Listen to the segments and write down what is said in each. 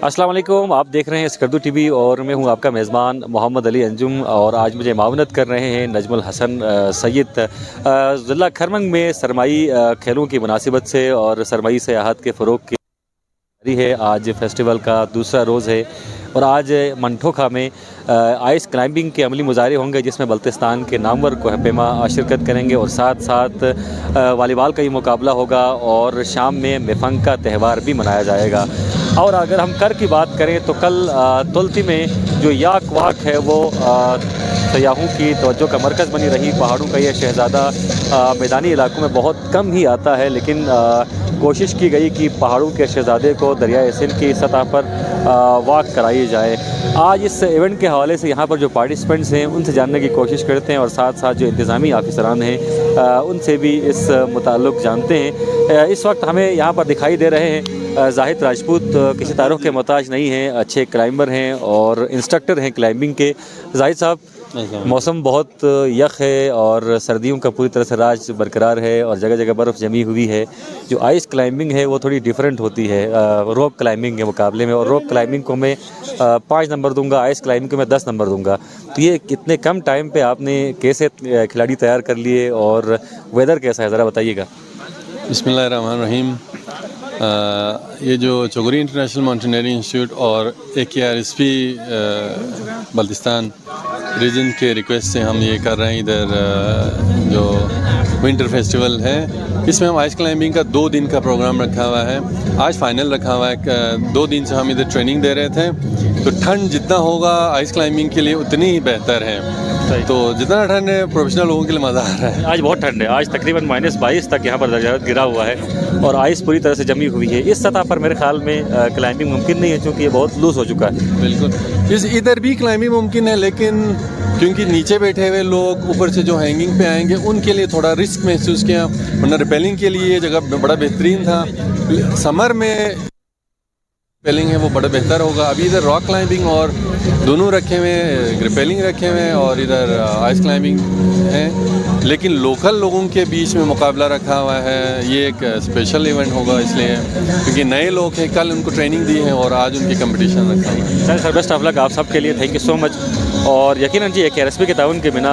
अस्सलाम वालेकुम, आप देख रहे हैं स्कर्दू टीवी और मैं हूं आपका मेज़बान मोहम्मद अली अंजुम। और आज मुझे मावनत कर रहे हैं नजमुल हसन सैयद ज़िला खरमंग में सरमाई खेलों की मुनासिबत से और सरमाई सयाहत के फ़रोग़ की जारी है। आज फेस्टिवल का दूसरा रोज़ है और आज मंठोखा में आइस क्लाइंबिंग के अमली मुजाहरे होंगे, जिसमें बल्तिस्तान के नामवर कोहपेमा शिरकत करेंगे और साथ साथ वॉलीबॉल का ही मुकाबला होगा और शाम में मेफंग का त्यौहार भी मनाया जाएगा। और अगर हम कर की बात करें तो कल तुलती में जो याक वाक है वो सयाहों की तवज्जो का मरकज़ बनी रही। पहाड़ों का ये शहज़ादा मैदानी इलाकों में बहुत कम ही आता है, लेकिन कोशिश की गई कि पहाड़ों के शहज़ादे को दरियाए सिंध की सतह पर वॉक कराई जाए। आज इस इवेंट के हवाले से यहाँ पर जो पार्टिसिपेंट्स हैं उनसे जानने की कोशिश करते हैं और साथ साथ जो इंतज़ामी ऑफिसरान हैं उनसे भी इस मुताल्लिक़ जानते हैं। इस वक्त हमें यहाँ पर दिखाई दे रहे हैं जाहिद राजपूत किसी तारुफ के मोहताज नहीं हैं, अच्छे क्लाइंबर हैं और इंस्ट्रक्टर हैं क्लाइंबिंग के। जाहिद साहब, मौसम बहुत यख है और सर्दियों का पूरी तरह से राज बरकरार है और जगह जगह बर्फ़ जमी हुई है। जो आइस क्लाइंबिंग है वो थोड़ी डिफरेंट होती है रॉक क्लाइंबिंग के मुकाबले में, और रॉक क्लाइंबिंग को मैं 5 नंबर दूंगा, आइस क्लाइंबिंग को मैं 10 नंबर दूंगा। तो ये कितने कम टाइम पे आपने कैसे खिलाड़ी तैयार कर लिए और वेदर कैसा है, ज़रा बताइएगा। बिस्मिल्लाहिर्रहमानिर्रहीम। ये जो चौगरी इंटरनेशनल माउंटेनियरिंग इंस्टीट्यूट और AKRSP बल्तिस्तान रीजन के रिक्वेस्ट से हम ये कर रहे हैं। इधर जो विंटर फेस्टिवल है इसमें हम आइस क्लाइंबिंग का 2 दिन का प्रोग्राम रखा हुआ है। आज फाइनल रखा हुआ है। 2 दिन से हम इधर ट्रेनिंग दे रहे थे, तो ठंड जितना होगा आइस क्लाइंबिंग के लिए उतनी ही बेहतर है। तो जितना ठंड है प्रोफेशनल लोगों के लिए मज़ा आ रहा है। आज बहुत ठंड है, आज तकरीबन -22 तक यहाँ पर दर्जा गिरा हुआ है और आइस पूरी तरह से जमी हुई है। इस सतह पर मेरे ख्याल में क्लाइंबिंग मुमकिन नहीं है, क्योंकि ये बहुत लूज़ हो चुका है। बिल्कुल, इधर भी क्लाइंबिंग मुमकिन है, लेकिन क्योंकि नीचे बैठे हुए लोग ऊपर से जो हैंगिंग पे आएंगे उनके लिए थोड़ा रिस्क महसूस किया, वरना रिपेलिंग के लिए ये जगह बड़ा बेहतरीन था। समर में रिपेलिंग है वो बड़ा बेहतर होगा। अभी इधर रॉक क्लाइंबिंग और दोनों रखे हुए हैं, रिपेलिंग रखे हुए हैं और इधर आइस क्लाइंबिंग है, लेकिन लोकल लोगों के बीच में मुकाबला रखा हुआ है। ये एक स्पेशल इवेंट होगा इसलिए क्योंकि नए लोग हैं, कल उनको ट्रेनिंग दी है और आज उनकी कंपटीशन रखा है। सर बेस्ट ऑफ लक आप सब के लिए, थैंक यू सो मच। और यकीनन जी AKRSP के ताउन के बिना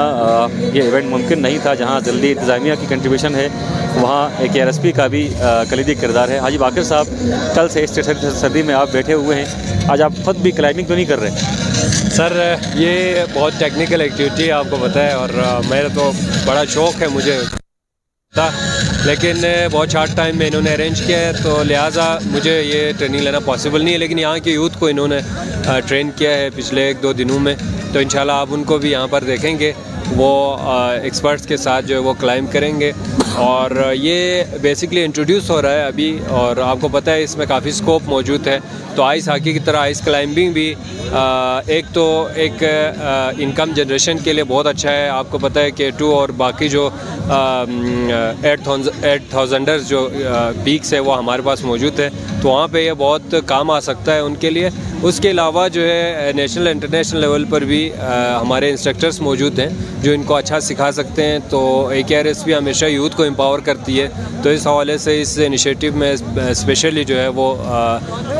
ये इवेंट मुमकिन नहीं था। जहाँ जल्दी इंतज़ामिया की कंट्रीब्यूशन है वहाँ AKRSP का भी कलीदी किरदार है। हाजी बाकर साहब, कल से इस सर्दी में आप बैठे हुए हैं, आज आप खुद भी क्लाइंबिंग क्यों नहीं कर रहे? सर ये बहुत टेक्निकल एक्टिविटी है, आपको पता है, और मेरा तो बड़ा शौक़ है मुझे था, लेकिन बहुत शॉर्ट टाइम में इन्होंने अरेंज किया है, तो लिहाजा मुझे ये ट्रेनिंग लेना पॉसिबल नहीं है। लेकिन यहाँ के यूथ को इन्होंने ट्रेन किया है पिछले 1-2 दिनों में, तो इंशाल्लाह आप उनको भी यहाँ पर देखेंगे। वो एक्सपर्ट्स के साथ जो है वो क्लाइंब करेंगे और ये बेसिकली इंट्रोड्यूस हो रहा है अभी, और आपको पता है इसमें काफ़ी स्कोप मौजूद है। तो आइस हॉकी की तरह आइस क्लाइंबिंग भी एक इनकम जनरेशन के लिए बहुत अच्छा है। आपको पता है कि K2 और बाकी जो 8000ers जो पीक्स है वो हमारे पास मौजूद है, तो वहाँ पे ये बहुत काम आ सकता है उनके लिए। उसके अलावा जो है नेशनल इंटरनेशनल लेवल पर भी हमारे इंस्ट्रक्टर्स मौजूद हैं जो इनको अच्छा सिखा सकते हैं। तो AKRSP हमेशा यूथ को एम्पावर करती है, तो इस हवाले से इस इनिशिएटिव में स्पेशली जो है वो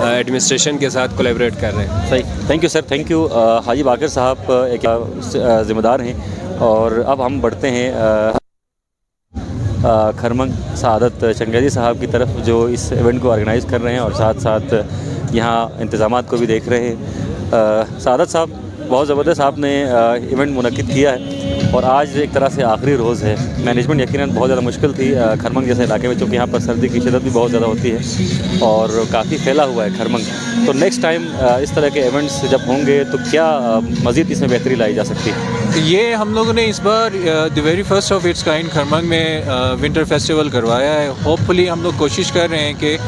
एडमिनिस्ट्रेशन के साथ कोलैबोरेट कर रहे हैं। सही, thank you sir, thank you. Haji Bakar साहब एक ज़िम्मेदार हैं। और अब हम बढ़ते हैं खरमंग सआदत चंगेज़ी साहब की तरफ, जो इस इवेंट को ऑर्गेनाइज़ कर रहे हैं और साथ साथ यहाँ इंतज़ामात को भी देख रहे हैं। सआदत साहब, बहुत ज़बरदस्त आपने इवेंट मुनक्किद किया है और आज एक तरह से आखिरी रोज़ है। मैनेजमेंट यकीनन बहुत ज़्यादा मुश्किल थी खरमंग जैसे इलाके में, क्योंकि यहाँ पर सर्दी की शिद्दत भी बहुत ज़्यादा होती है और काफ़ी फैला हुआ है खरमंग। तो नेक्स्ट टाइम इस तरह के इवेंट्स जब होंगे तो क्या मज़ीद इसमें बेहतरी लाई जा सकती है? ये हम लोगों ने इस बार the very first of its kind Kharmang में विंटर फेस्टिवल करवाया है। होपफुली हम लोग कोशिश कर रहे हैं कि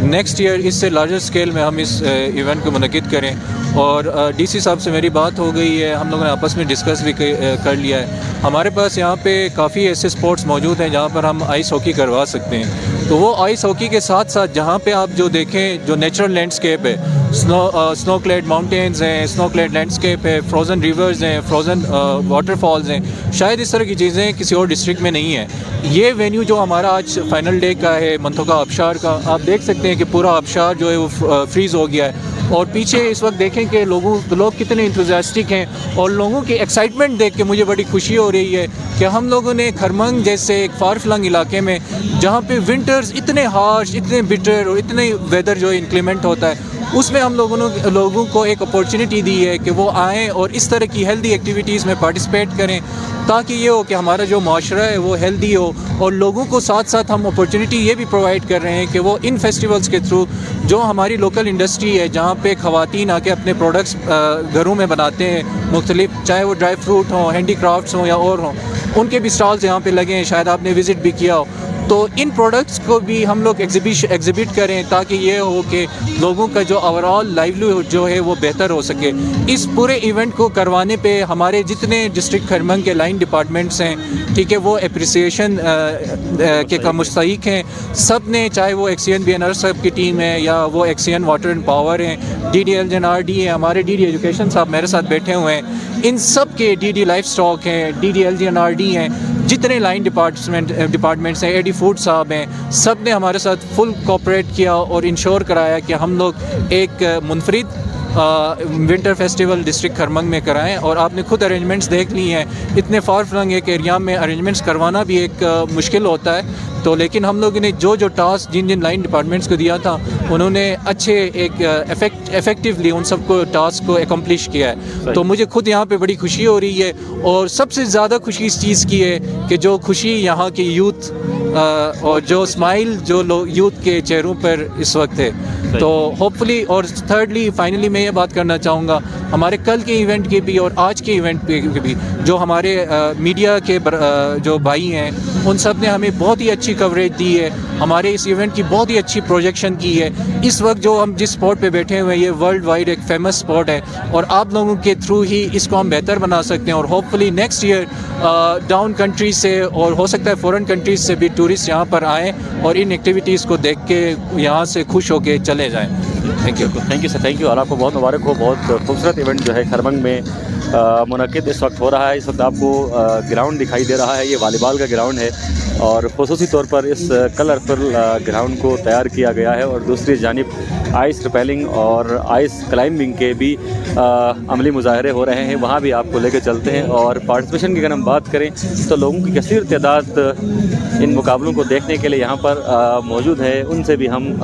नेक्स्ट ईयर इससे लार्जर स्केल में हम इस इवेंट को मुनक्किद करें। और DC साहब से मेरी बात हो गई है, हम लोगों ने आपस में डिस्कस भी कर लिया है। हमारे पास यहाँ पे काफ़ी ऐसे स्पोर्ट्स मौजूद हैं जहाँ पर हम आइस हॉकी करवा सकते हैं। तो वो आइस हॉकी के साथ साथ जहाँ पे आप जो देखें जो नेचुरल लैंडस्केप है, स्नो क्लेड माउंटेन्स हैं, स्नो क्लेड लैंडस्केप है, फ्रोज़न रिवर्स हैं, फ्रोज़न वाटरफॉल्स हैं, शायद इस तरह की चीज़ें किसी और डिस्ट्रिक्ट में नहीं है। ये वेन्यू जो हमारा आज फाइनल डे का है मंठोखा आबशार का, आप देख सकते हैं कि पूरा आबशार जो है वो फ्रीज़ हो गया है और पीछे इस वक्त देखें कि लोग कितने इंथुसियास्टिक हैं और लोगों की एक्साइटमेंट देख के मुझे बड़ी खुशी हो रही है कि हम लोगों ने खरमंग जैसे एक फार फ्लंग इलाके में जहाँ पे विंटर्स इतने हार्श, इतने बिटर और इतने वेदर जो इंक्लीमेंट होता है, उसमें हम लोगों को एक अपॉर्चुनिटी दी है कि वो आएँ और इस तरह की हेल्दी एक्टिविटीज़ में पार्टिसिपेट करें, ताकि ये हो कि हमारा जो माशरा है वो हेल्दी हो। और लोगों को साथ साथ हम अपॉर्चुनिटी ये भी प्रोवाइड कर रहे हैं कि वो इन फेस्टिवल्स के थ्रू जो हमारी लोकल इंडस्ट्री है, जहाँ पे ख़वातीन आके अपने प्रोडक्ट्स घरों में बनाते हैं मुख्तलिफ, चाहे वो ड्राई फ्रूट हों, हैंडी क्राफ्ट्स हों या और हों, उनके भी स्टॉल्स यहाँ पे लगे हैं, शायद आपने विज़िट भी किया हो। तो इन प्रोडक्ट्स को भी हम लोग एग्जिबिट करें, ताकि ये हो कि लोगों का जो ओवरऑल लाइवलीहुड जो है वो बेहतर हो सके। इस पूरे इवेंट को करवाने पे हमारे जितने डिस्ट्रिक्ट खरमंग के लाइन डिपार्टमेंट्स हैं, ठीक है, वो एप्रिसिएशन के का मुस्तहिक हैं। सब ने, चाहे वो एक्सीएन BNR साहब की टीम है या वो एक्सीएन वाटर एंड पावर हैं, DDLGNRD हैं, हमारे DD एजुकेशन साहब मेरे साथ बैठे हुए हैं, इन सब के DD लाइफ स्टॉक हैं, DDLGNRD हैं, जितने लाइन डिपार्टमेंट्स हैं, AD फूड साहब हैं, सब ने हमारे साथ फुल कोऑपरेट किया और इंश्योर कराया कि हम लोग एक मुनफरिद विंटर फेस्टिवल डिस्ट्रिक्ट खरमंग में कराएं। और आपने खुद अरेंजमेंट्स देख ली हैं, इतने फार फ्लंग एक एरिया में अरेंजमेंट्स करवाना भी एक मुश्किल होता है। तो लेकिन हम लोगों ने जो टास्क जिन लाइन डिपार्टमेंट्स को दिया था, उन्होंने अच्छे एक इफ़ेक्टिवली उन सबको टास्क को एकम्प्लिश किया है। तो मुझे खुद यहाँ पे बड़ी खुशी हो रही है और सबसे ज़्यादा खुशी इस चीज़ की है कि जो खुशी यहाँ की यूथ और जो स्माइल जो यूथ के चेहरों पर इस वक्त है, तो होपफुली। और थर्डली फाइनली मैं ये बात करना चाहूँगा, हमारे कल के इवेंट के भी और आज के इवेंट के भी जो हमारे मीडिया के जो भाई हैं, उन सब ने हमें बहुत ही अच्छी कवरेज दी है, हमारे इस इवेंट की बहुत ही अच्छी प्रोजेक्शन की है। इस वक्त जो हम जिस स्पॉट पे बैठे हुए हैं, ये वर्ल्ड वाइड एक फेमस स्पॉट है और आप लोगों के थ्रू ही इसको हम बेहतर बना सकते हैं। और hopefully next year down countries से और हो सकता है फॉरेन कंट्रीज से भी टूरिस्ट यहाँ पर आएँ और इन एक्टिविटीज़ को देख के यहाँ से खुश होके चले जाएँ। Thank you sir, thank you. और आपको बहुत मुबारक हो। बहुत खूबसूरत इवेंट जो है खरमंग में मुनक़िद इस वक्त हो रहा है। इस वक्त आपको ग्राउंड दिखाई दे रहा है, ये वॉलीबॉल का ग्राउंड है और ख़ुसूसी तौर पर इस कलरफुल ग्राउंड को तैयार किया गया है। और दूसरी जानिब आइस रिपेलिंग और आइस क्लाइंबिंग के भी अमली मुजाहरे हो रहे हैं, वहाँ भी आपको लेकर चलते हैं। और पार्टिसिपेशन की अगर हम बात करें तो लोगों की कसीर तादाद इन मुकाबलों को देखने के लिए यहाँ पर मौजूद है। उनसे भी हम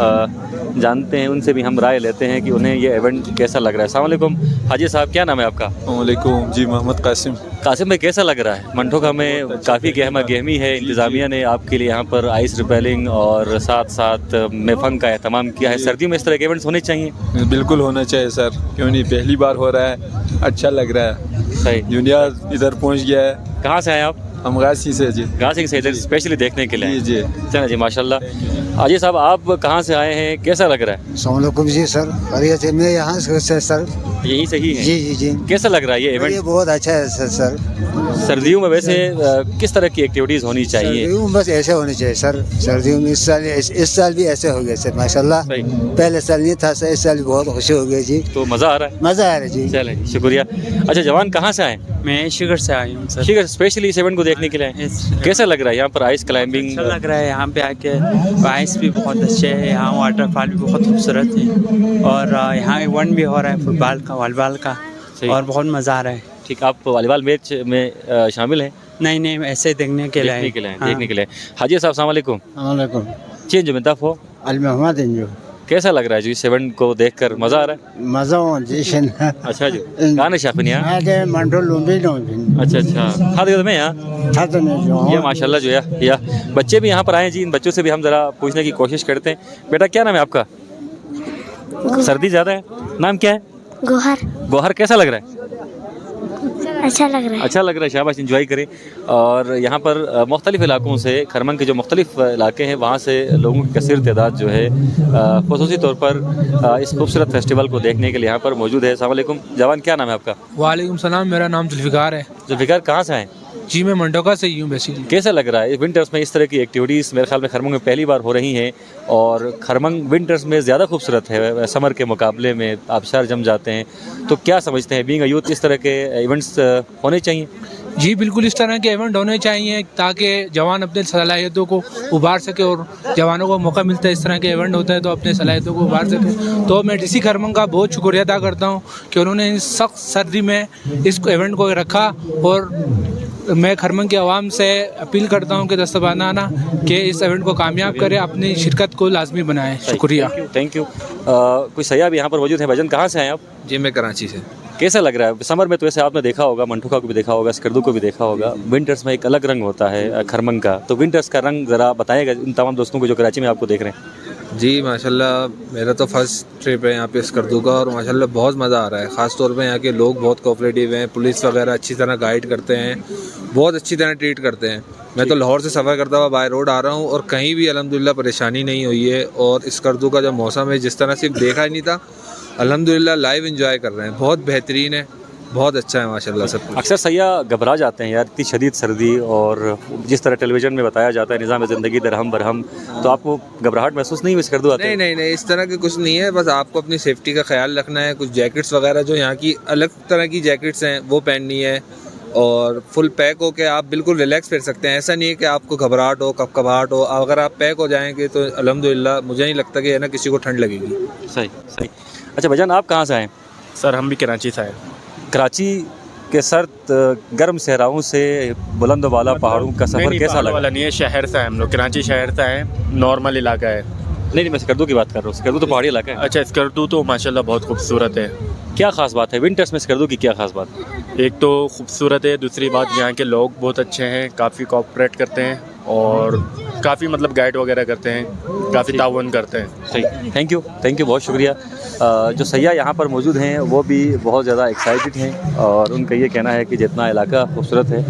जानते हैं, उनसे भी हम राय लेते हैं कि उन्हें ये इवेंट कैसा लग रहा है। अस्सलाम वालेकुम हाजी साहब, क्या नाम है आपका? वालेकुम जी, मोहम्मद कासिम। कासिम भाई, कैसा लग रहा है? मंठोका में काफ़ी गहमा गहमी है, इंतज़ामिया ने आपके लिए यहाँ पर आइस रिपेलिंग और साथ साथ मेफंग का एहतमाम किया है। सर्दियों में इस तरह के इवेंट्स होने चाहिए? बिल्कुल होना चाहिए सर, क्यों नहीं, पहली बार हो रहा है, अच्छा लग रहा है। सही, दुनिया इधर पहुँच गया है। कहाँ से आए आप? हम गाजी से जी। गाजी से इधर स्पेशली देखने के लिए? जी। चलो जी, माशाल्लाह। हाजी साहब, आप कहाँ से आए हैं, कैसा लग रहा है? अस्सलाम वालेकुम जी सर, बढ़िया से मैं यहाँ से सर। यही सही है? जी। कैसा लग रहा है ये इवेंट? ये बहुत अच्छा है सर। सर्दियों में वैसे किस तरह की एक्टिविटीज़ होनी चाहिए? सर्दियों में बस ऐसे होने चाहिए सर। सर्दियों में इस साल भी ऐसे हो गए सर, माशाल्लाह। पहले साल नहीं था सर, इस साल भी बहुत खुशी हो गई जी। तो मज़ा आ रहा है? मज़ा आ रहा है जी। चले, शुक्रिया। अच्छा जवान, कहाँ से आए? मैं शिगर से आई हूँ सर। शिगर, स्पेशली इस इवेंट को देखने के लिए आए? कैसा लग रहा है यहाँ पर आइस क्लाइंबिंग? अच्छा लग रहा है यहाँ पे आके। आइस भी बहुत अच्छे है, यहाँ वाटरफॉल भी बहुत खूबसूरत है और यहाँ इवेंट भी हो रहा है फुटबॉल का, वॉलीबॉल का, और बहुत मज़ा आ रहा है। ठीक, आप वॉलीबॉल मैच में शामिल हैं? नहीं, ऐसे देखने के लिए देखने के लिए। हाजी साहब, अस्सलाम वालेकुम। वालेकुम। चेंज मिताफो अल मोहम्मद इंजो। कैसा लग रहा है जी इस इवेंट को देखकर? मज़ा आ रहा है? मज़ा जी। अच्छा जी, कहाँ है शाफिन यहाँ? आगे मंडल लुम्बी नो। अच्छा, खा दे मैं यहाँ था तो नहीं जो ये माशाल्लाह जो है या बच्चे भी यहाँ पर आए जी। इन बच्चों से भी हम ज़रा पूछने की कोशिश करते हैं। बेटा, क्या नाम है आपका? सर्दी ज़्यादा है, नाम क्या है? गोहर। कैसा लग रहा है? अच्छा लग रहा है। शाबाश, इंजॉय करें। और यहाँ पर मुख्तलिफ़ इलाकों से, खरमंग के जो मुख्तलिफ़ इलाके हैं, वहाँ से लोगों की कसीर तादाद जो है ख़ुसूसी तौर पर इस खूबसूरत फेस्टिवल को देखने के लिए यहाँ पर मौजूद है। अस्सलाम वालेकुम जवान, क्या नाम है आपका? वालेकुम सलाम, मेरा नाम जुल्फ़िकार है। जुल्फ़िकार, कहाँ से आए? जी, मैं मंडोका से ही हूँ बेसिकली। कैसा लग रहा है विंटर्स में इस तरह की एक्टिविटीज़? मेरे ख्याल में खरमंग में पहली बार हो रही हैं और खरमंग विंटर्स में ज़्यादा खूबसूरत है समर के मुकाबले में, आबशार जम जाते हैं। तो क्या समझते हैं, बीइंग अ यूथ, इस तरह के इवेंट्स होने चाहिए? जी बिल्कुल, इस तरह के इवेंट होने चाहिए ताकि जवान अपने सलाहियतों को उभार सके, और जवानों को मौका मिलता है इस तरह के इवेंट होता है तो अपने सलाहियतों को उभार सके। तो मैं डीसी खरमंग का बहुत शुक्रिया अदा करता हूँ कि उन्होंने इस सख्त सर्दी में इस इवेंट को रखा, और मैं खरमंग की आवाम से अपील करता हूँ कि दस्तबाना कि इस इवेंट को कामयाब करें, अपनी शिरकत को लाजमी बनाएं। शुक्रिया। Thank you. कुछ सयाब यहाँ पर मौजूद हैं। भाईजान कहाँ से हैं आप? जी मैं कराची से। कैसा लग रहा है समर में? तो ऐसे आपने देखा होगा, मंठोका को भी देखा होगा, स्कर्दू को भी देखा होगा, विंटर्स में एक अलग रंग होता है खरमंग का, तो विंटर्स का रंग ज़रा बताएगा इन तमाम दोस्तों को जो कराची में आपको देख रहे हैं। जी माशाल्लाह, मेरा तो फर्स्ट ट्रिप है यहाँ पे स्कर्दू का, और माशाल्लाह बहुत मज़ा आ रहा है। ख़ास तौर पे यहाँ के लोग बहुत कोऑपरेटिव हैं, पुलिस वगैरह अच्छी तरह गाइड करते हैं, बहुत अच्छी तरह ट्रीट करते हैं। मैं तो लाहौर से सफ़र करता हुआ बाय रोड आ रहा हूँ और कहीं भी अल्हम्दुलिल्लाह परेशानी नहीं हुई है। और स्कर्दू का जो मौसम है, जिस तरह से देखा ही नहीं था, अल्हम्दुलिल्लाह लाइव एंजॉय कर रहे हैं। बहुत बेहतरीन है, बहुत अच्छा है माशाल्लाह सब कुछ। अक्सर सयाह घबरा जाते हैं यार, इतनी शदीद सर्दी, और जिस तरह टेलीविज़न में बताया जाता है निज़ाम ज़िंदगी दरहम बरहम, तो आपको घबराहट महसूस नहीं हुई स्कर्दू आते? नहीं, इस तरह के कुछ नहीं है। बस आपको अपनी सेफ्टी का ख्याल रखना है। कुछ जैकेट्स वगैरह जो यहाँ की अलग तरह की जैकेट्स हैं वो पहननी है, और फुल पैक हो के आप बिल्कुल रिलैक्स फिर सकते हैं। ऐसा नहीं है कि आपको घबराहट हो, कपकपाहट हो। अगर आप पैक हो जाएंगे तो अल्हम्दुलिल्लाह मुझे नहीं लगता कि है ना किसी को ठंड लगेगी। सही। अच्छा भाईजान, आप कहाँ से आए? सर हम भी कराची से आए। कराची के सर्द गर्म सहराओं से बुलंद वाला पहाड़ों का सफ़र कैसा लगा? वाला नहीं है, शहर से हम लोग, कराची शहर से आए, नॉर्मल इलाका है। नहीं, मैं स्कर्दू की बात कर रहा हूँ। स्कर्दू तो पहाड़ी इलाका है। अच्छा, स्कर्दू तो माशाल्लाह बहुत खूबसूरत है। क्या ख़ास बात है विंटर्स में स्कर्दू की? क्या ख़ास बात? एक तो खूबसूरत है, दूसरी बात यहाँ के लोग बहुत अच्छे हैं, काफ़ी कोऑपरेट करते हैं और काफ़ी मतलब गाइड वगैरह करते हैं, काफ़ी ताउन करते हैं। सही। थैंक यू, बहुत शुक्रिया। जो सयाह यहाँ पर मौजूद हैं वो भी बहुत ज़्यादा एक्साइटेड हैं, और उनका ये कहना है कि जितना इलाका खूबसूरत है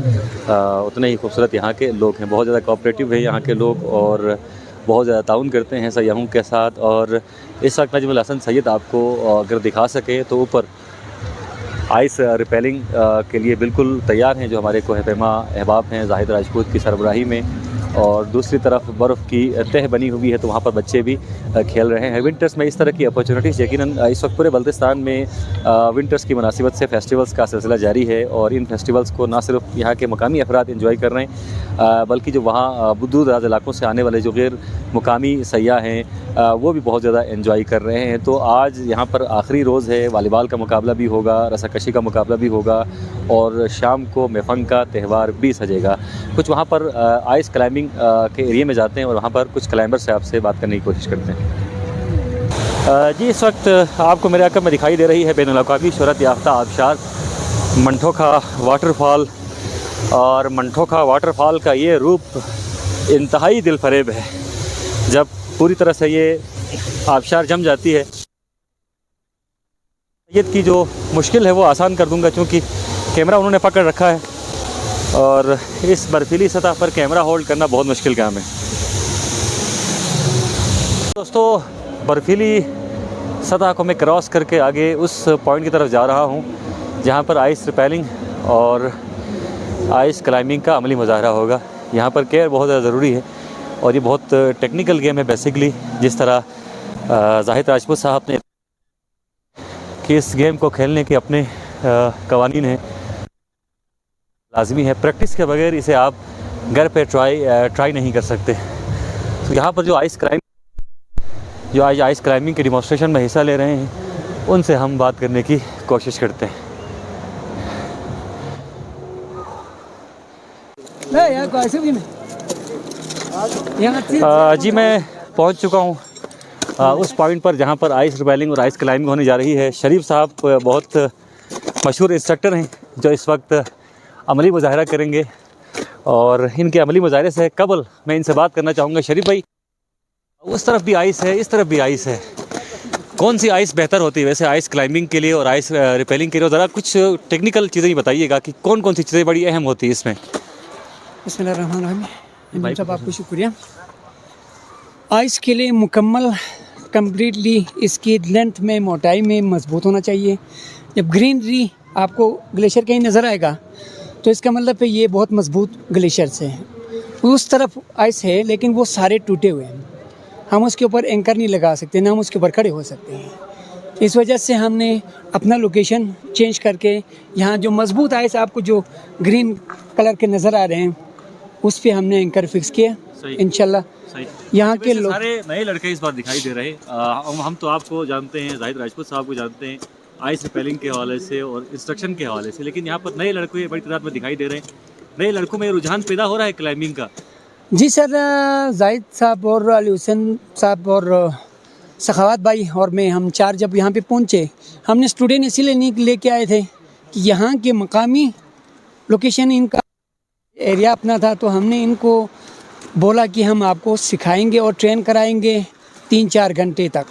उतने ही खूबसूरत यहाँ के लोग हैं। बहुत ज़्यादा कोऑपरेटिव है यहाँ के लोग, और बहुत ज़्यादा ताउन करते हैं सयाहों के साथ। और इस वक्त नजमुल हसन सैयद आपको अगर दिखा सके तो ऊपर आइस रिपेलिंग के लिए बिल्कुल तैयार हैं, जो हमारे कोह पैमा अहबाब हैं जाहिद राजपूत की सरबराही में, और दूसरी तरफ बर्फ़ की तह बनी हुई है तो वहाँ पर बच्चे भी खेल रहे हैं। विंटर्स में इस तरह की अपॉर्चुनिटीज़ यकीनन इस वक्त पूरे बल्तिस्तान में विंटर्स की मुनासिबत से फ़ेस्टिवल्स का सिलसिला जारी है, और इन फेस्टिवल्स को ना सिर्फ यहाँ के मकामी अफराद इंजॉय कर रहे हैं बल्कि जो वहाँ दूर दराज इलाकों से आने वाले जो गैर मुकामी सयाह हैं वो भी बहुत ज़्यादा इंजॉय कर रहे हैं। तो आज यहाँ पर आखिरी रोज़ है, वालीबाल का मुकाबला भी होगा, रस्साकशी का मुकाबला भी होगा, और शाम को मेफंग का त्यौहार भी सजेगा। कुछ वहाँ पर आइस क्लाइंबिंग के एरिया में जाते हैं और वहाँ पर कुछ क्लाइंबर से आपसे बात करने की कोशिश करते हैं। जी इस वक्त आपको मेरे अक़ब में दिखाई दे रही है बैनुल-अक़वामी शोहरत याफ्ता आबशार मंठोका वाटरफॉल, और मंठोका वाटरफॉल का ये रूप इंतहाई दिलफरेब है। जब पूरी तरह से ये आबशार जम जाती है, सैयद की जो मुश्किल है वो आसान कर दूंगा, क्योंकि कैमरा उन्होंने पकड़ रखा है और इस बर्फीली सतह पर कैमरा होल्ड करना बहुत मुश्किल काम है। दोस्तों बर्फीली सतह को मैं क्रॉस करके आगे उस पॉइंट की तरफ जा रहा हूँ जहाँ पर आइस रिपेलिंग और आइस क्लाइंबिंग का अमली मुजाहरा होगा। यहाँ पर केयर बहुत ज़्यादा ज़रूरी है, और ये बहुत टेक्निकल गेम है बेसिकली। जिस तरह जाहिद राजपूत साहब ने कि इस गेम को खेलने के अपने कवानीन हैं, लाजमी है, प्रैक्टिस के बगैर इसे आप घर पे ट्राई नहीं कर सकते। तो यहाँ पर जो आज आइस क्लाइंबिंग के डिमॉन्स्ट्रेशन में हिस्सा ले रहे हैं उनसे हम बात करने की कोशिश करते हैं। जी मैं पहुँच चुका हूँ उस पॉइंट पर जहाँ पर आइस रिपेलिंग और आइस क्लाइंबिंग होने जा रही है। शरीफ साहब बहुत मशहूर इंस्ट्रक्टर हैं जो इस वक्त अमली मुजाहरा करेंगे, और इनके अमली मुजाहरे से कबल मैं इनसे बात करना चाहूँगा। शरीफ भाई, उस तरफ भी आइस है, इस तरफ भी आइस है, कौन सी आइस बेहतर होती है वैसे आइस क्लाइंबिंग के लिए और आइस रिपेलिंग के लिए? ज़रा कुछ टेक्निकल चीज़ें बताइएगा कि कौन कौन सी चीज़ें बड़ी अहम होती है इसमें। बिस्मिल्लाहिर्रहमानिर्रहीम। सब आपको शुक्रिया। आइस के लिए मुकम्मल कम्प्लीटली इसकी लेंथ में, मोटाई में मजबूत होना चाहिए। जब ग्रीनरी आपको ग्लेशियर कहीं नज़र आएगा तो इसका मतलब है ये बहुत मजबूत ग्लेशियर्स हैं। उस तरफ आइस है लेकिन वो सारे टूटे हुए हैं, हम उसके ऊपर एंकर नहीं लगा सकते, ना हम उसके ऊपर खड़े हो सकते हैं। इस वजह से हमने अपना लोकेशन चेंज करके यहाँ जो मजबूत आइस आपको जो ग्रीन कलर के नज़र आ रहे हैं उस पे हमने एंकर फिक्स किया इंशाल्लाह। यहाँ के लोग सारे नए लड़के इस बार दिखाई दे रहे हैं। हम तो आपको जानते हैं, जाहिद राजपूत साहब को जानते हैं आइस रिपेलिंग के हवाले से और इंस्ट्रक्शन के हवाले से, लेकिन यहाँ पर नए लड़के बड़ी तादाद में दिखाई दे रहे हैं। नए लड़कों में रुझान पैदा हो रहा है क्लाइंबिंग का। जी सर, जाहिद साहब और अली हुसैन साहब और सखावत भाई और मैं, हम चार जब यहाँ पे पहुँचे, हमने स्टूडेंट इसीलिए नहीं लेके आए थे कि यहाँ के मकामी लोकेशन इनका एरिया अपना था, तो हमने इनको बोला कि हम आपको सिखाएंगे और ट्रेन कराएंगे 3-4 घंटे तक।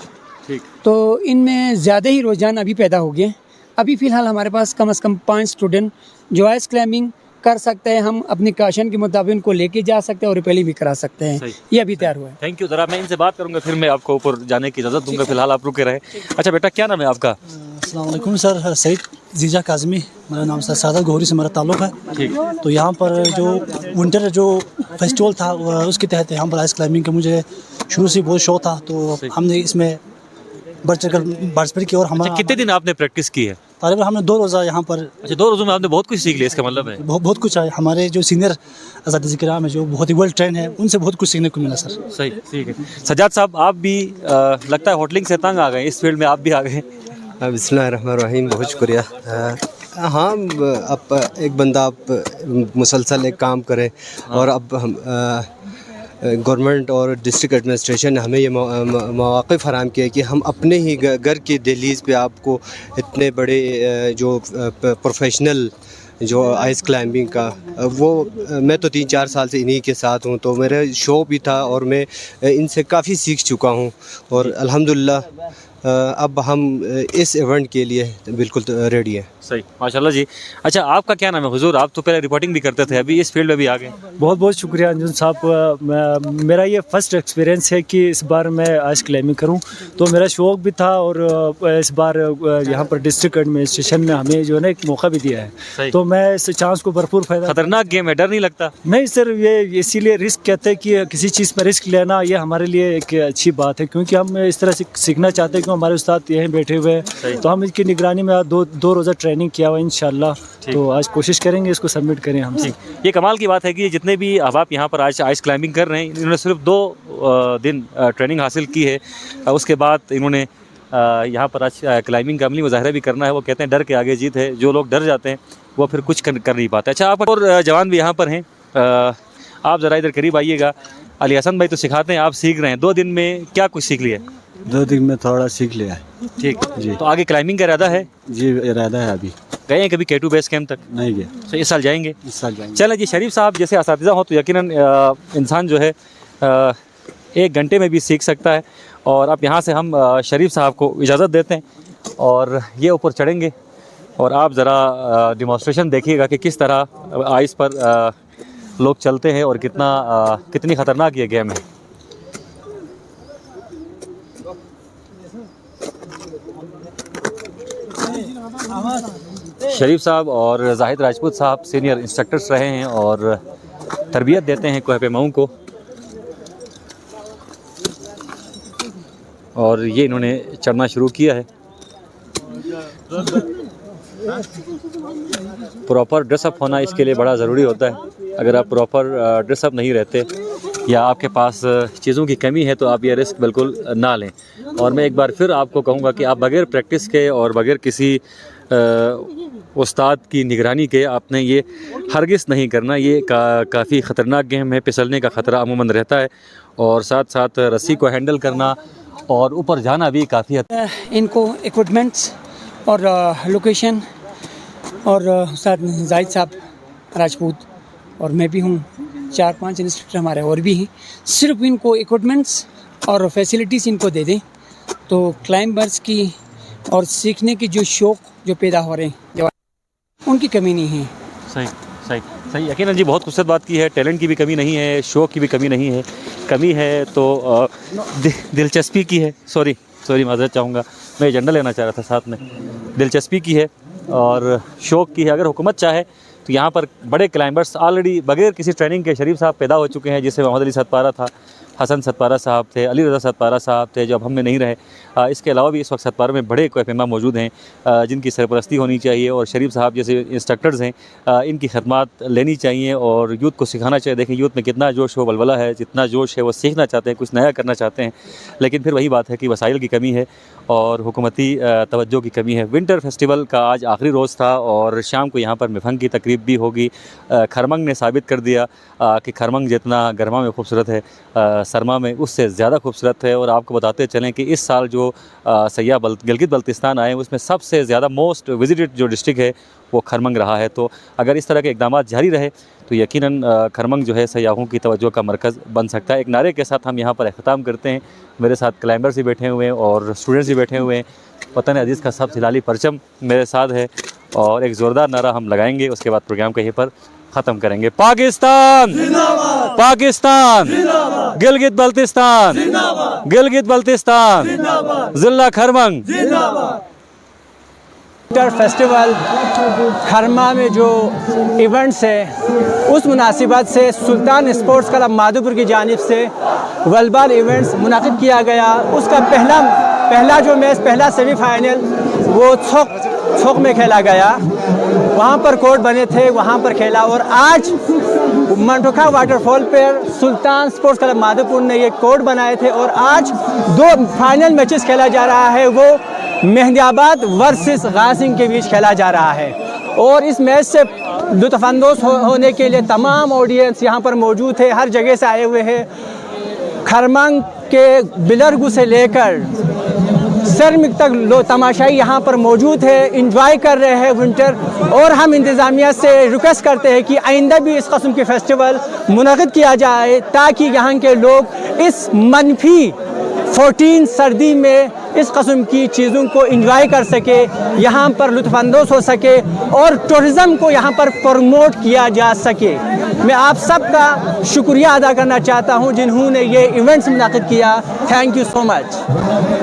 ठीक। तो इनमें ज़्यादा ही रुझान अभी पैदा हो गए। अभी फ़िलहाल हमारे पास कम से कम 5 स्टूडेंट जो आइस क्लाइंबिंग कर सकते हैं। हम अपनी काशन के मुताबिक उनको लेके जा सकते हैं और रिपेलिंग भी करा सकते हैं। ये अभी तैयार हुआ है। Thank you. ज़रा मैं इनसे बात करूंगा, फिर मैं आपको ऊपर जाने की इजाज़त दूंगा। फिलहाल आप रुके रहे। अच्छा बेटा, क्या नाम है आपका? अस्सलाम वालेकुम सर, सईद जीजा काज़मी मेरा नाम सर, सादा गोहरी से मेरा ताल्लुक़ है। ठीक। तो यहाँ पर जो विंटर जो फेस्टिवल था उसके तहत यहाँ पर आइस क्लाइंबिंग का मुझे शुरू से बहुत शौक था, तो हमने इसमें बढ़ चढ़ कर पार्टिसिपेट किया। और हमारा कितने दिन आपने प्रैक्टिस की है? तकरीबन हमने 2 रोज़ा यहाँ पर। अच्छा, 2 रोज़ों में आपने बहुत कुछ सीख लिया, इसका मतलब है? बहुत कुछ है। हमारे जो सीनियर असातिज़ किराम है जो बहुत ही वेल ट्रेन है, उनसे बहुत कुछ सीखने को मिला सर। सही, ठीक है। सज्जाद साहब, आप भी लगता है होटलिंग से तंग आ गए, इस फील्ड में आप भी आ गए। बिस्मिल्लाहिर्रहमानिर्रहीम, बहुत शुक्रिया। हाँ, अब एक बंदा आप मुसलसल एक काम करे और अब हम गवर्नमेंट और डिस्ट्रिक्ट एडमिनिस्ट्रेशन ने हमें ये मौक़े फ़राहम किए कि हम अपने ही घर की दहलीज़ पे आपको इतने बड़े जो प्रोफेशनल जो आइस क्लाइंबिंग का वो, मैं तो 3-4 साल से इन्हीं के साथ हूँ, तो मेरा शौक़ भी था और मैं इनसे काफ़ी सीख चुका हूँ और अल्हम्दुलिल्लाह अब हम इस इवेंट के लिए बिल्कुल रेडी हैं। सही, माशाल्लाह जी। अच्छा, आपका क्या नाम है हुजूर? आप तो पहले रिपोर्टिंग भी करते थे, अभी इस फील्ड में भी आ गए। बहुत बहुत शुक्रिया अंजुम साहब। मेरा ये फर्स्ट एक्सपीरियंस है कि इस बार मैं आइस क्लाइंबिंग करूं, तो मेरा शौक़ भी था और इस बार यहाँ पर डिस्ट्रिक्ट एडमिनिस्ट्रेशन ने हमें जो है ना एक मौका भी दिया है, तो मैं इस चांस को भरपूर फ़ायदा। खतरनाक गेम है, डर नहीं लगता? नहीं सर, ये इसीलिए रिस्क कहते हैं कि किसी चीज़ में रिस्क लेना ये हमारे लिए एक अच्छी बात है, क्योंकि हम इस तरह से सीखना चाहते हैं कि हमारे उस्ताद यहीं बैठे हुए हैं, तो हम इसकी निगरानी में 2 रोज़ा ट्रेनिंग किया हुआ इंशाल्लाह। तो आज कोशिश करेंगे इसको सबमिट करें हम। ये कमाल की बात है कि जितने भी अहबाब यहाँ पर आज आइस क्लाइंबिंग कर रहे हैं, इन्होंने सिर्फ 2 दिन ट्रेनिंग हासिल की है। उसके बाद इन्होंने यहाँ पर आज क्लाइंबिंग का अमली मुजाहरा भी करना है। वो कहते हैं डर के आगे जीत है, जो लोग डर जाते हैं वो फिर कुछ कर नहीं पाते। अच्छा, आप और जवान भी यहाँ पर हैं, आप ज़रा इधर करीब आइएगा। अली हसन भाई तो सिखाते हैं, आप सीख रहे हैं। 2 दिन में क्या कुछ सीख लिया? 2 दिन में थोड़ा सीख लिया है। ठीक जी। तो आगे क्लाइंबिंग का इरादा है? जी, इरादा है। अभी गए हैं कभी K2 बेस कैंप तक? नहीं गए। तो इस साल जाएंगे? इस साल जाएंगे। चलें जी। शरीफ साहब जैसे असातिज़ा हो तो यकीनन इंसान जो है 1 घंटे में भी सीख सकता है, और अब यहाँ से हम शरीफ साहब को इजाज़त देते हैं और ये ऊपर चढ़ेंगे और आप ज़रा डिमॉन्स्ट्रेशन देखिएगा कि किस तरह आइस पर लोग चलते हैं और कितनी ख़तरनाक ये गेम है। शरीफ साहब और जाहिद राजपूत साहब सीनियर इंस्ट्रक्टर्स रहे हैं और तरबियत देते हैं कोह पे मऊ को, और ये इन्होंने चढ़ना शुरू किया है। प्रॉपर ड्रेसअप होना इसके लिए बड़ा ज़रूरी होता है। अगर आप प्रॉपर ड्रेसअप नहीं रहते या आपके पास चीज़ों की कमी है तो आप ये रिस्क बिल्कुल ना लें। और मैं एक बार फिर आपको कहूँगा कि आप बग़ैर प्रैक्टिस के और बग़ैर किसी उस्ताद की निगरानी के आपने ये हरगिज़ नहीं करना। ये काफ़ी ख़तरनाक गेम है, फिसलने का ख़तरा अमूमन रहता है, और साथ साथ रस्सी को हैंडल करना और ऊपर जाना भी काफ़ी इनको इक्विपमेंट्स और लोकेशन और साथ जाहिद साहब राजपूत और मैं भी हूँ, 4-5 इंस्ट्रक्टर हमारे और भी हैं। सिर्फ इनको इक्विपमेंट्स और फैसिलिटीज़ इनको दे दें तो क्लाइंबर्स की और सीखने की जो शौक़ जो पैदा हो रहे हैं उनकी कमी नहीं है। सही सही सही, यकीनन जी बहुत खूबसूरत बात की है। टैलेंट की भी कमी नहीं है, शौक़ की भी कमी नहीं है। कमी है तो दिलचस्पी की है। सॉरी माज़रत चाहूँगा, मैं एजेंडा लेना चाह रहा था साथ में। दिलचस्पी की है और शौक़ की है। अगर हुकूमत चाहे तो यहाँ पर बड़े क्लाइंबर्स ऑलरेडी बगैर किसी ट्रेनिंग के शरीफ साहब पैदा हो चुके हैं, जिससे मोहम्मद अली सतपारा था, हसन सतपारा साहब थे, अली रज़ा सतपारा साहब थे, जो अब हम में नहीं रहे। इसके अलावा भी इस वक्त सतपारा में बड़े कोहिमा मौजूद हैं जिनकी सरपरस्ती होनी चाहिए, और शरीफ साहब जैसे इंस्ट्रक्टर्स हैं इनकी खदमात लेनी चाहिए और यूथ को सिखाना चाहिए। देखें यूथ में कितना जोश व बलबला है, जितना जोश है वो सीखना चाहते हैं, कुछ नया करना चाहते हैं, लेकिन फिर वही बात है कि वसाइल की कमी है और हुकूमती तवज्जो की कमी है। विंटर फेस्टिवल का आज आखिरी रोज़ था और शाम को यहाँ पर मिफंग की तकरीब भी होगी। खरमंग ने साबित कर दिया कि खरमंग जितना गर्मा में खूबसूरत है सरमा में उससे ज़्यादा खूबसूरत है। और आपको बताते चलें कि इस साल जो सयाह गिलगित बल्तिस्तान आए उसमें सबसे ज़्यादा मोस्ट विजिटेड जो डिस्ट्रिक्ट है वो खरमंग रहा है। तो अगर इस तरह के इक़दाम जारी रहे तो यकीनन खरमंग जो है सयाहों की तवज्जो का मरकज़ बन सकता है। एक नारे के साथ हम यहाँ पर अख्ताम करते हैं। मेरे साथ क्लाइंबर्स भी बैठे हुए हैं और स्टूडेंट्स भी बैठे हुए हैं। वतन अज़ीज़ का सब हिलाली परचम मेरे साथ है और एक ज़ोरदार नारा हम लगाएंगे, उसके बाद प्रोग्राम को यहीं पर ख़त्म करेंगे। पाकिस्तान पाकिस्तान, गिलगित बल्तिस्तान, गिलगित बल्तिस्तान, ज़िला खरमंग। विंटर फेस्टिवल खरमा में जो इवेंट्स है उस मुनासिबत से सुल्तान स्पोर्ट्स क्लब माधोपुर की जानिब से वॉलीबॉल इवेंट्स मुनाकिद किया गया। उसका पहला जो मैच, पहला सेमीफाइनल वो छोक में खेला गया। वहाँ पर कोर्ट बने थे, वहाँ पर खेला। और आज मंटोखा वाटरफॉल पर सुल्तान स्पोर्ट्स क्लब माधोपुर ने ये कोर्ट बनाए थे और आज 2 फाइनल मैचेस खेला जा रहा है। वो मेहंदियाबाद वर्सेस गासिम के बीच खेला जा रहा है और इस मैच से लुत्फ़अंदोज़ होने के लिए तमाम ऑडियंस यहाँ पर मौजूद है, हर जगह से आए हुए हैं। खरमंग के बिलरगू से लेकर सरमिक तक तमाशाई यहाँ पर मौजूद है, इंजॉय कर रहे हैं विंटर। और हम इंतज़ामिया से रिक्वेस्ट करते हैं कि आइंदा भी इस किस्म के फेस्टिवल मुनक़िद किया जाए ताकि यहाँ के लोग इस मनफी 14 सर्दी में इस किस्म की चीज़ों को एंजॉय कर सके, यहाँ पर लुत्फ़अंदोज़ हो सके और टूरिज़म को यहाँ पर प्रमोट किया जा सके। मैं आप सबका शुक्रिया अदा करना चाहता हूँ जिन्होंने ये इवेंट्स मुनाकिद किया। Thank you so much.